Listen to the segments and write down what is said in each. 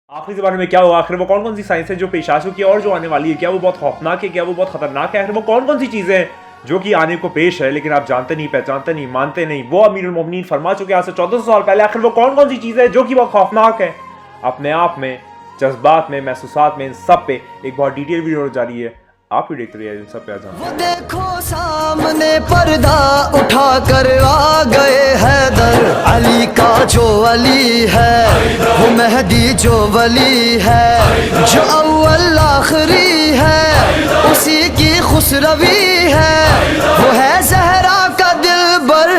आखिरी ज़माने में क्या होगा, आखिर वो कौन कौन सी साइंस है जो पेश आ चुकी है और जो आने वाली है, क्या वो बहुत खौफनाक है, क्या वो बहुत खतरनाक है, आखिर वो कौन कौन सी चीज़ें हैं जो कि आने को पेश है लेकिन आप जानते नहीं, पहचानते नहीं, मानते नहीं। वो अमीरुल मोमिनीन फरमा चुके हैं आज से 1400 साल पहले, आखिर वो कौन कौन सी चीज़ें हैं जो कि बहुत खौफनाक है। अपने आप में, जज्बात में, महसूसात में, इन सब पे एक बहुत डिटेल वीडियो जारी है, आप भी देखते रहिए इन सब पे। वो देखो सामने पर्दा उठा कर आ गए हैदर, अली का जो अली है वो मेहदी जो वली है, जो अव्वल आखिरी है उसी की खुसरवी है, वो है जहरा का दिलबर।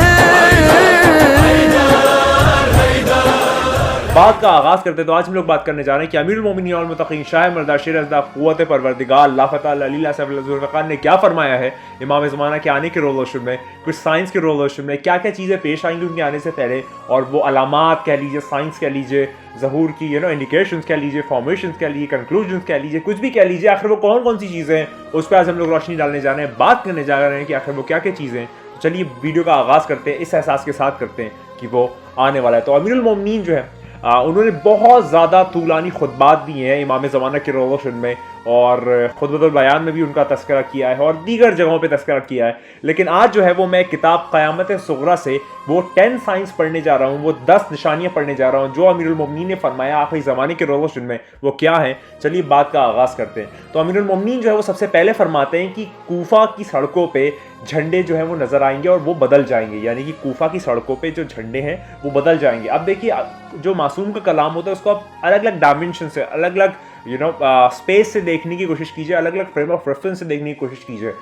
बात का आगाज करते तो आज हम लोग बात करने जा रहे हैं कि अमीरुल मोमिनीन और मुत्तकीन शाह मर्दा शेर अज़दा क़ुव्वत परवरदिगार अल्लाह फ़तह अली ज़ुल्फ़िकार ने क्या फरमाया है इमाम ज़माना के आने के रोज़ोशुन में, कुछ साइंस के रोज़ोशुन में क्या क्या चीज़ें पेश आएंगी उनके आने से पहले, और वो अलामात कह लीजिए, साइंस कह लीजिए, ज़हूर की इंडिकेशंस कह लीजिए, फॉर्मेशंस कह लीजिए, कंक्लूजन्स कह लीजिए, कुछ भी कह लीजिए, आखिर वो कौन कौन सी चीज़ें हैं उस पर आज हम लोग रोशनी डालने जा रहे हैं, बात करने जा रहे हैं कि आखिर वो क्या क्या चीज़ें हैं। तो चलिए वीडियो का आगाज़ करते हैं, इस एहसास के साथ करते हैं कि वो आने वाला है। तो अमीरुल मोमिनीन जो है उन्होंने बहुत ज़्यादा तूलानी खुतबात दिए हैं इमाम ज़माना के रोज़ोशुन में, और खुतबतुल बयान में भी उनका तस्करा किया है और दीगर जगहों पे तस्करा किया है। लेकिन आज जो है वो मैं किताब क़यामत सुग़रा से वो 10 साइंस पढ़ने जा रहा हूँ, वो 10 निशानियाँ पढ़ने जा रहा हूँ जो अमीरुल मोमिनीन ने फरमाया आखिरी ज़माने के रोज़ोशुन में, वो क्या है। चलिए बात का आगाज़ करते हैं। तो अमीरुल मोमिनीन जो है वो सबसे पहले फरमाते हैं कि कूफा की सड़कों पर झंडे जो है वो नज़र आएंगे और वो बदल जाएंगे, यानी कि कूफा की सड़कों पे जो झंडे हैं वो बदल जाएंगे। अब देखिए, जो मासूम का कलाम होता है उसको आप अलग अलग डायमेंशन से, अलग अलग स्पेस से देखने की कोशिश कीजिए, अलग अलग फ्रेम ऑफ रेफरेंस से देखने की कोशिश कीजिए।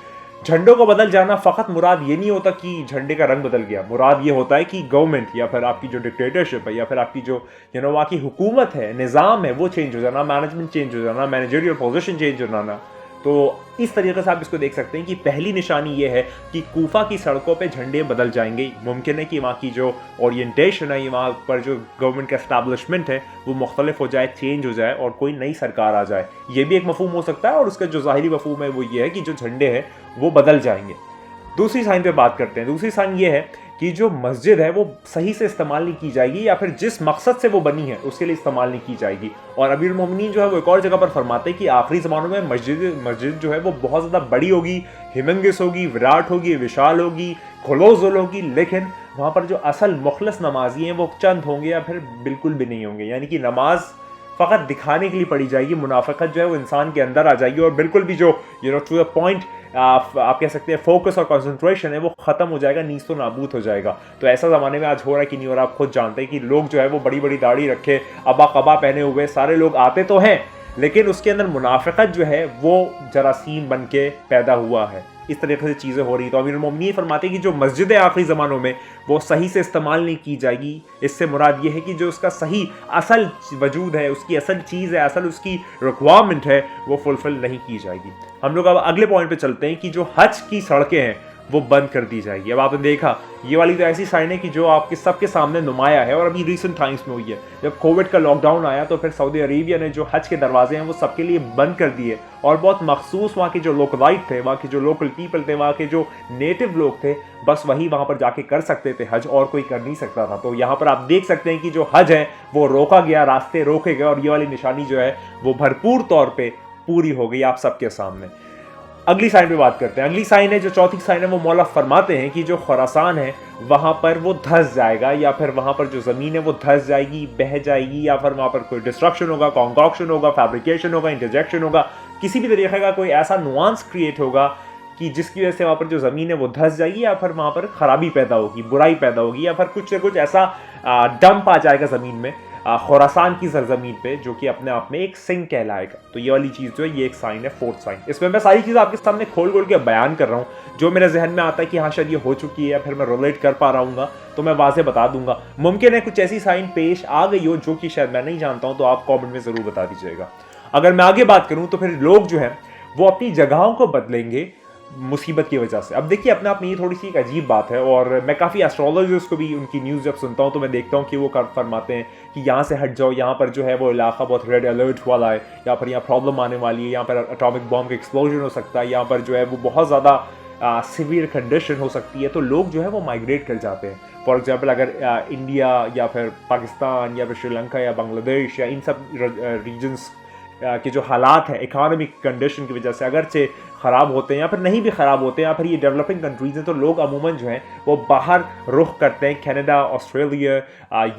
झंडों को बदल जाना फ़कत मुराद ये नहीं होता कि झंडे का रंग बदल गया, मुराद ये होता है कि गवर्नमेंट या फिर आपकी जो डिक्टेटरशिप है या फिर आपकी जो वहाँ की हुकूमत है, निज़ाम है, वो चेंज हो जाना, मैनेजमेंट चेंज हो जाना, मैनेजरियल पोजीशन चेंज हो जाना। तो इस तरीके से आप इसको देख सकते हैं कि पहली निशानी ये है कि कूफा की सड़कों पे झंडे बदल जाएंगे। मुमकिन है कि वहाँ की जो ओरिएंटेशन है, वहाँ पर जो गवर्नमेंट का एस्टैब्लिशमेंट है वो मुख्तलिफ हो जाए, चेंज हो जाए और कोई नई सरकार आ जाए। ये भी एक मफहूम हो सकता है, और उसका जो ज़ाहिरी मफहूम है वो ये है कि जो झंडे हैं वो बदल जाएंगे। दूसरी साइन पे बात करते हैं। दूसरी साइन ये है कि जो मस्जिद है वो सही से इस्तेमाल नहीं की जाएगी, या फिर जिस मकसद से वो बनी है उसके लिए इस्तेमाल नहीं की जाएगी। और अमीरुल मोमिनीन जो है वो एक और जगह पर फरमाते हैं कि आखिरी ज़मानों में मस्जिद जो है वो बहुत ज़्यादा बड़ी होगी, हिमंगिस होगी, विराट होगी, विशाल होगी, खुलोजुल होगी, लेकिन वहाँ पर जो असल मुखलस नमाजी हैं वो चंद होंगे या फिर बिल्कुल भी नहीं होंगे। यानी कि नमाज फ़कत दिखाने के लिए पढ़ी जाएगी, मुनाफिकत जो है वो इंसान के अंदर आ जाएगी और बिल्कुल भी जो टू द पॉइंट आप कह सकते हैं फोकस और कंसंट्रेशन है वो ख़त्म हो जाएगा, नीस तो नाबूद हो जाएगा। तो ऐसा ज़माने में आज हो रहा है कि नहीं हो रहा, आप खुद जानते हैं कि लोग जो है वो बड़ी बड़ी दाढ़ी रखे, अबा कबा पहने हुए सारे लोग आते तो हैं, लेकिन उसके अंदर मुनाफिकत जो है वो जरासीम बन के पैदा हुआ है। इस तरीके से चीज़ें हो रही। तो अमीरुल मोमिनीन फरमाते हैं कि जो मस्जिद है आखिरी ज़मानों में वो सही से इस्तेमाल नहीं की जाएगी। इससे मुराद ये है कि जो उसका सही असल वजूद है, उसकी असल चीज़ है, असल उसकी रिक्वायरमेंट है, वो फुलफिल नहीं की जाएगी। हम लोग अब अगले पॉइंट पे चलते हैं कि जो हज की सड़कें हैं वो बंद कर दी जाएगी। अब आपने देखा ये वाली तो ऐसी साइन है कि जो आपके सबके सामने नुमाया है, और अभी रिसेंट टाइम्स में हुई है। जब कोविड का लॉकडाउन आया तो फिर सऊदी अरेबिया ने जो हज के दरवाजे हैं वो सबके लिए बंद कर दिए, और बहुत मखसूस वहाँ के जो लोकलाइट थे, वहाँ के जो लोकल पीपल थे, वहाँ के जो नेटिव लोग थे, बस वही वहाँ पर जाके कर सकते थे हज, और कोई कर नहीं सकता था। तो यहाँ पर आप देख सकते हैं कि जो हज है वो रोका गया, रास्ते रोके गए, और ये वाली निशानी जो है वो भरपूर तौर पर पूरी हो गई आप सबके सामने। अगली साइन पे बात करते हैं। अगली साइन है, जो चौथी साइन है, वो मौला फरमाते हैं कि जो खुरासान है वहाँ पर वो धंस जाएगा, या फिर वहाँ पर जो ज़मीन है वो धंस जाएगी, बह जाएगी, या फिर वहाँ पर कोई डिस्ट्रक्शन होगा, कॉन्कॉक्शन होगा, फैब्रिकेशन होगा, इंटरजेक्शन होगा, किसी भी तरीके का कोई ऐसा नुआंस क्रिएट होगा कि जिसकी वजह से वहाँ पर जो ज़मीन है वो धंस जाएगी, या फिर वहाँ पर ख़राबी पैदा होगी, बुराई पैदा होगी, या फिर कुछ से कुछ ऐसा डंप आ जाएगा ज़मीन में, खुरासान की सरजमीन पे, जो कि अपने आप में एक सिंह कहलाएगा। तो ये वाली चीज़ जो है ये एक साइन है, फोर्थ साइन। इसमें मैं सारी चीज़ आपके सामने खोल खोल के बयान कर रहा हूँ, जो मेरे जहन में आता है कि हाँ शायद ये हो चुकी है, या फिर मैं रिलेट कर पा रहा हूँ तो मैं वाज़े बता दूंगा। मुमकिन है कुछ ऐसी साइन पेश आ गई हो जो कि शायद मैं नहीं जानता हूँ, तो आप कॉमेंट में ज़रूर बता दीजिएगा। अगर मैं आगे बात करूँ तो फिर लोग जो है वो अपनी जगहों को बदलेंगे मुसीबत की वजह से। अब देखिए, अपने आप में ये थोड़ी सी एक अजीब बात है, और मैं काफ़ी एस्ट्रोलॉजर्स को भी उनकी न्यूज़ जब सुनता हूँ तो मैं देखता हूँ कि वो फरमाते हैं कि यहाँ से हट जाओ, यहाँ पर जो है वो इलाका बहुत रेड अलर्ट वाला है, यहाँ पर यहाँ प्रॉब्लम आने वाली है, यहाँ पर एटॉमिक बॉम्ब का एक्सप्लोजन हो सकता है, यहाँ पर जो है वो बहुत ज़्यादा सिवियर कंडीशन हो सकती है, तो लोग जो है वो माइग्रेट कर जाते हैं। फॉर एग्जांपल अगर इंडिया या फिर पाकिस्तान या फिर श्रीलंका या बांग्लादेश या इन सब रीजन्स के जो हालात हैं इकोनॉमिक कंडीशन की वजह से अगरचे ख़राब होते हैं या फिर नहीं भी ख़राब होते हैं या फिर ये डेवलपिंग कंट्रीज़ हैं, तो लोग अमूमन जो हैं वो बाहर रुख करते हैं, कनाडा, ऑस्ट्रेलिया,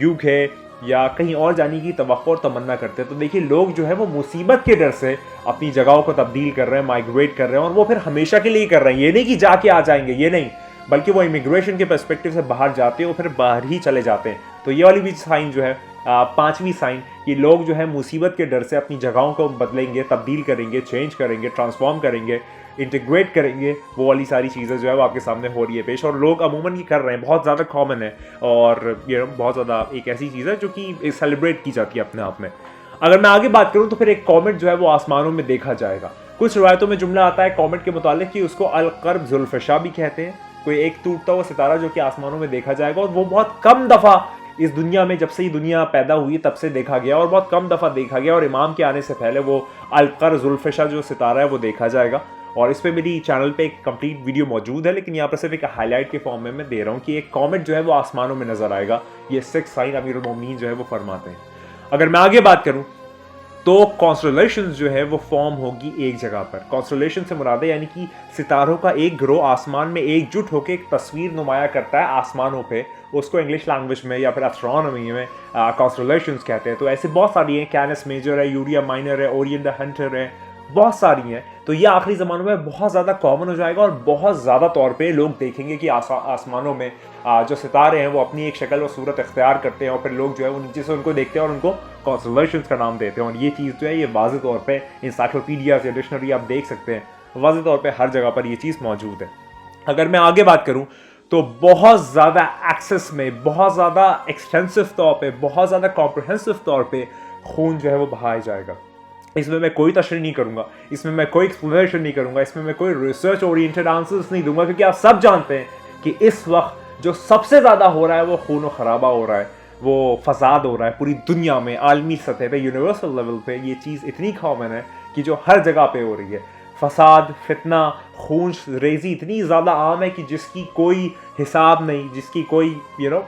यूके या कहीं और जाने की तवक्को और तमन्ना करते हैं। तो देखिए लोग जो है वो मुसीबत के डर से अपनी जगहों को तब्दील कर रहे हैं, माइग्रेट कर रहे हैं, और वो फिर हमेशा के लिए कर रहे हैं। ये नहीं कि जाके आ जाएंगे, ये नहीं, बल्कि वो इमिग्रेशन के पर्सपेक्टिव से बाहर जाते हैं और फिर बाहर ही चले जाते हैं। तो ये वाली भी साइन जो है, पांचवी साइन, कि लोग जो है मुसीबत के डर से अपनी जगहों को बदलेंगे, तब्दील करेंगे, चेंज करेंगे, ट्रांसफॉर्म करेंगे, इंटीग्रेट करेंगे। वो वाली सारी चीज़ें जो है वो आपके सामने हो रही है पेश, और लोग अमूमन ये कर रहे हैं, बहुत ज़्यादा कॉमन है और बहुत ज़्यादा एक ऐसी चीज़ है जो कि सेलिब्रेट की जाती है अपने आप में। अगर मैं आगे बात करूँ तो फिर एक कॉमेट जो है वो आसमानों में देखा जाएगा। कुछ रवायतों में जुमला आता है कॉमेट के मुतालिक कि उसको अल-कर्ब ज़ुल्फ़िशा भी कहते हैं, कोई एक टूटता हुआ सितारा जो कि आसमानों में देखा जाएगा, और वो बहुत कम दफ़ा इस दुनिया में, जब से ये दुनिया पैदा हुई तब से देखा गया, और बहुत कम दफ़ा देखा गया, और इमाम के आने से पहले वो अल-कर्ब ज़ुल्फ़िशा जो सितारा है वो देखा जाएगा। और इस पे मेरी चैनल पे एक कंप्लीट वीडियो मौजूद है, लेकिन यहाँ पर सिर्फ एक हाईलाइट के फॉर्म में मैं दे रहा हूँ कि एक कॉमेट जो है वो आसमानों में नजर आएगा। ये 6 साइन अमीरुल मोमिनीन जो है वो फरमाते हैं। अगर मैं आगे बात करूँ तो कॉन्स्टलेशंस जो है वो फॉर्म होगी एक जगह पर। कॉन्स्टलेशन से मुराद है यानी कि सितारों का एक ग्रोह आसमान में एकजुट होकर एक तस्वीर नुमाया करता है आसमानों पे, उसको इंग्लिश लैंग्वेज में या फिर एस्ट्रोनॉमी में कॉन्स्टलेशंस कहते हैं। तो ऐसे बहुत सारी हैं, कैनस मेजर है, यूरिया माइनर है, ओरियन द हंटर है, बहुत सारी हैं। तो ये आखिरी ज़मानों में बहुत ज़्यादा कॉमन हो जाएगा और बहुत ज़्यादा तौर पे लोग देखेंगे कि आसमानों में जो सितारे हैं वो अपनी एक शक्ल और सूरत इख्तियार करते हैं, और फिर लोग जो है वो नीचे से उनको देखते हैं और उनको कॉन्स्टलेशंस का नाम देते हैं। और ये चीज़ जो है ये वाज़ेह तौर पे इंसाइक्लोपीडियाज़ या डिक्शनरी आप देख सकते हैं, वाज़ेह तौर पे हर जगह पर ये चीज़ मौजूद है। अगर मैं आगे बात करूँ तो बहुत ज़्यादा एक्सेस में, बहुत ज़्यादा एक्सटेंसिव तौर पर, बहुत ज़्यादा कॉम्प्रहेंसिव तौर पर खून जो है वो बहाया जाएगा। इसमें मैं कोई तशरीह नहीं करूंगा, इसमें मैं कोई एक्सप्लेनेशन नहीं करूंगा, इसमें मैं कोई रिसर्च ओरिएंटेड आंसर्स नहीं दूंगा, क्योंकि आप सब जानते हैं कि इस वक्त जो सबसे ज़्यादा हो रहा है वो खून और खराबा हो रहा है, वो फसाद हो रहा है पूरी दुनिया में, आलमी सतह पे, यूनिवर्सल लेवल पे। ये चीज़ इतनी कॉमन है कि जो हर जगह पे हो रही है। फसाद, फितना, खून रेजी इतनी ज़्यादा आम है कि जिसकी कोई हिसाब नहीं, जिसकी कोई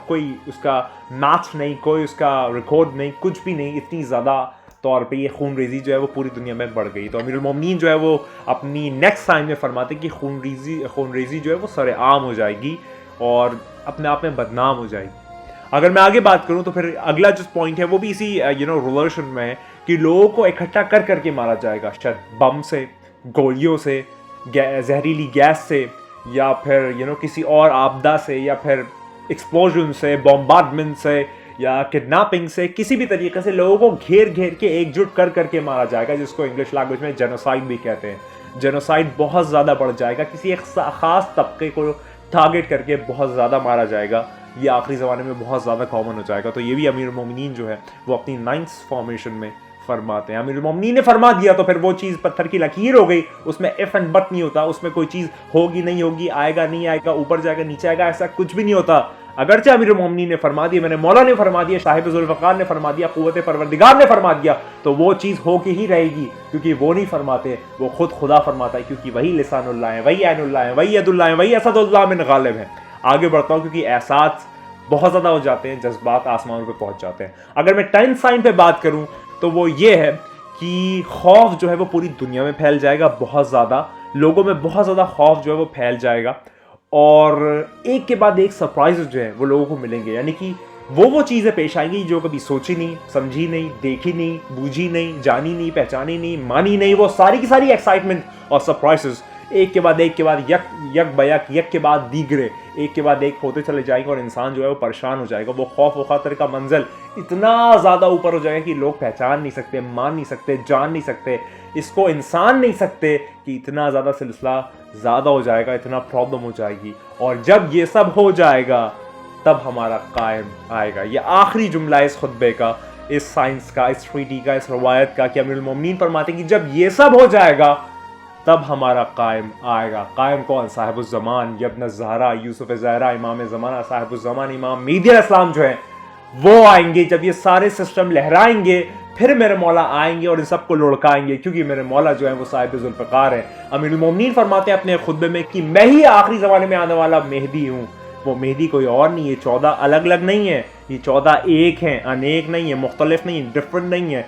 कोई उसका मैच नहीं, कोई उसका रिकॉर्ड नहीं, कुछ भी नहीं। इतनी ज़्यादा तौर पे ये खून रेजी जो है वो पूरी दुनिया में बढ़ गई। तो अमीरुल मोमिनीन जो है वो अपनी नेक्स्ट साइन में फरमाते कि खून रेजी जो है वो सरेआम हो जाएगी और अपने आप में बदनाम हो जाएगी। अगर मैं आगे बात करूं तो फिर अगला जो पॉइंट है वो भी इसी रिवॉल्यूशन में है कि लोगों को इकट्ठा कर करके मारा जाएगा, शायद बम से, गोलियों से, जहरीली गैस से, या फिर किसी और आपदा से, या फिर एक्सप्लोजन से, बॉम्बार्डमेंट से, या किडनैपिंग से, किसी भी तरीके से लोगों को घेर घेर के एकजुट कर करके मारा जाएगा, जिसको इंग्लिश लैंग्वेज में जेनोसाइड भी कहते हैं। जेनोसाइड बहुत ज़्यादा बढ़ जाएगा, किसी एक ख़ास तबके को टारगेट करके बहुत ज़्यादा मारा जाएगा। ये आखिरी ज़माने में बहुत ज़्यादा कॉमन हो जाएगा। तो ये भी अमीरुल मोमिनीन जो है वो अपनी 9th फॉर्मेशन में फरमाते हैं। अमीरुल मोमिनीन ने फरमा दिया तो फिर वो चीज़ पत्थर की लकीर हो गई, उसमें इफ एंड बट नहीं होता, उसमें कोई चीज़ होगी नहीं होगी, आएगा नहीं आएगा, ऊपर जाएगा नीचे आएगा, ऐसा कुछ भी नहीं होता। अगरचे अमीरुल मोमिनीन ने फरमा दिया, मैंने मौला ने फरमा दिया, साहिब ज़ुल्फ़िकार ने फरमा दिया, क़ुव्वत परवरदिगार ने फरमा दिया, तो वो चीज़ हो के ही रहेगी, क्योंकि वो नहीं फरमाते, वो खुद खुदा फरमाता है, क्योंकि वही लिसानुल्लाह है, वही ऐनुल्लाह है, वही यदुल्लाह है, वही असदुल्लाह मिन गालिब है। आगे बढ़ता हूँ क्योंकि एहसास बहुत ज़्यादा हो जाते हैं, जज्बात आसमानों पर पहुँच जाते हैं। अगर मैं 10th साइन पर बात करूँ तो वो ये है कि खौफ जो है वो पूरी दुनिया में फैल जाएगा, बहुत ज़्यादा लोगों में बहुत ज़्यादा खौफ जो है वो फैल जाएगा, और एक के बाद एक सरप्राइजेस जो है वो लोगों को मिलेंगे। यानी कि वो चीज़ें पेश आएंगी जो कभी सोची नहीं, समझी नहीं, देखी नहीं, बूझी नहीं, जानी नहीं, पहचानी नहीं, मानी नहीं, वो सारी की सारी एक्साइटमेंट और सरप्राइजेस एक के बाद यक बयक, यक के बाद दीगरे, एक के बाद एक होते चले जाएंगे, और इंसान जो है वो परेशान हो जाएगा। वो खौफ व खतर का मंजिल इतना ज़्यादा ऊपर हो जाएगा कि लोग पहचान नहीं सकते, मान नहीं सकते, जान नहीं सकते, इसको इंसान नहीं सकते, कि इतना ज़्यादा सिलसिला ज़्यादा हो जाएगा, इतना प्रॉब्लम हो जाएगी। और जब ये सब हो जाएगा तब हमारा कायम आएगा। ये आखिरी जुमला इस खुतबे का, इस साइंस का, इस ट्रीटी का, इस रवायत का, कि अमीरुल मोमिनीन फरमाते हैं कि जब ये सब हो जाएगा तब हमारा कायम आएगा। कायम कौन? साहिबुज़्ज़मान, इब्न ज़हरा, यूसुफ ज़हरा, इमाम ज़माना, साहिबुज़्ज़मान, इमाम मेहदी अलैहिस्सलाम जो है वो आएंगे। जब ये सारे सिस्टम लहराएंगे फिर मेरे मौला आएंगे और इन सबको लुढ़काएंगे, क्योंकि मेरे मौला जो है वो साहिब जुल्फ़िकार है। अमीरुल मोमिनीन फरमाते हैं अपने खुतबे में कि मैं ही आखिरी ज़माने में आने वाला मेहदी हूँ। वो मेहदी कोई और नहीं है, 14 अलग अलग नहीं है, ये 14 एक हैं, अनेक नहीं है, मुख्तलिफ नहीं है, डिफरेंट नहीं है,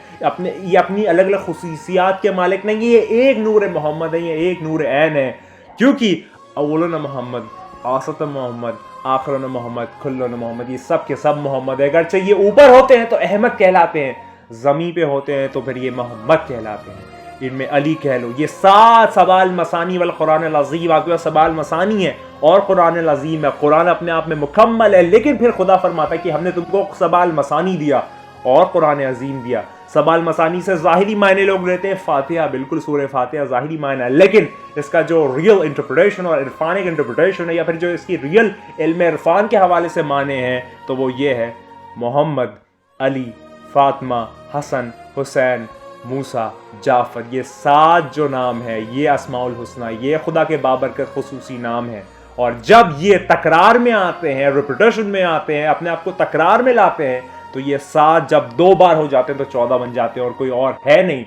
ये अपनी अलग अलग खुसूसियात के मालिक नहीं है, ये एक नूर मोहम्मद है, ये एक नूर ऐन है। क्योंकि अव्वलन मोहम्मद, औसत मोहम्मद, आखिरन मोहम्मद, खुल्लन मोहम्मद, ये सब के सब मोहम्मद है। अगर चाहिए ऊपर होते हैं तो अहमद कहलाते हैं, ज़मीन पे होते हैं तो फिर ये मोहम्मद कहलाते हैं, इनमें अली कह लो। ये 7 सवाल मसानी वाल कुरान अल अज़ीम, आपके पास सवाल मसानी है और कुरान अल अज़ीम है। कुरान अपने आप में मुकम्मल है, लेकिन फिर खुदा फरमाता है कि हमने तुमको सवाल मसानी दिया और कुरान अज़ीम दिया। सवाल मसानी से ज़ाहिरी मायने लोग लेते हैं फातिहा, बिल्कुल सूरह फातिहा ज़ाहिरी मायना है, लेकिन इसका जो रियल इंटरप्रिटेशन और इरफानिक इंटरप्रिटेशन है, या फिर जो इसकी रियल इल्म इरफान के हवाले से माने हैं, तो वो ये है मोहम्मद, अली, फातिमा, हसन, हुसैन, मूसा, जाफ़र, ये 7 जो नाम है ये अस्माउल हुस्ना, ये खुदा के बाबरकत खुसूसी नाम है। और जब ये तकरार में आते हैं, रिपीटेशन में आते हैं, अपने आप को तकरार में लाते हैं, तो ये 7 जब 2 बार हो जाते हैं तो 14 बन जाते हैं। और कोई और है नहीं,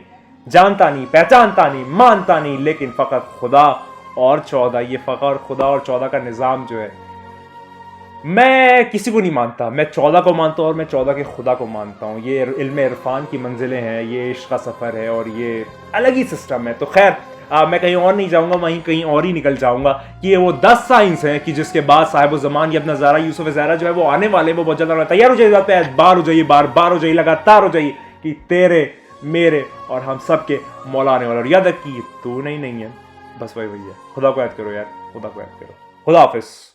जानता नहीं, पहचानता नहीं, मानता नहीं, लेकिन फ़कत खुदा और 14। ये फ़कत खुदा और 14 का निज़ाम जो है, मैं किसी को नहीं मानता, मैं 14 को मानता हूँ और मैं 14 के खुदा को मानता हूँ। ये इल्म इरफान की मंजिलें हैं, ये इश्क का सफ़र है और ये अलग ही सिस्टम है। तो खैर मैं कहीं और नहीं जाऊँगा, वहीं कहीं और ही निकल जाऊँगा कि ये वो 10 साइंस हैं कि जिसके बाद साहिब ज़मान ये अपना ज़ारा यूसुफ ज़ारा जो है वो आने वाले, वो बहुत जल्द तैयार हो जाइए, बार हो जाइए, बार हो जाइए, लगातार हो जाइए कि तेरे, मेरे और हम सब के मौला आने वाला। और याद रखिए तू नहीं है, बस वही है। खुदा को याद करो यार, खुदा को याद करो। खुदा हाफिज़।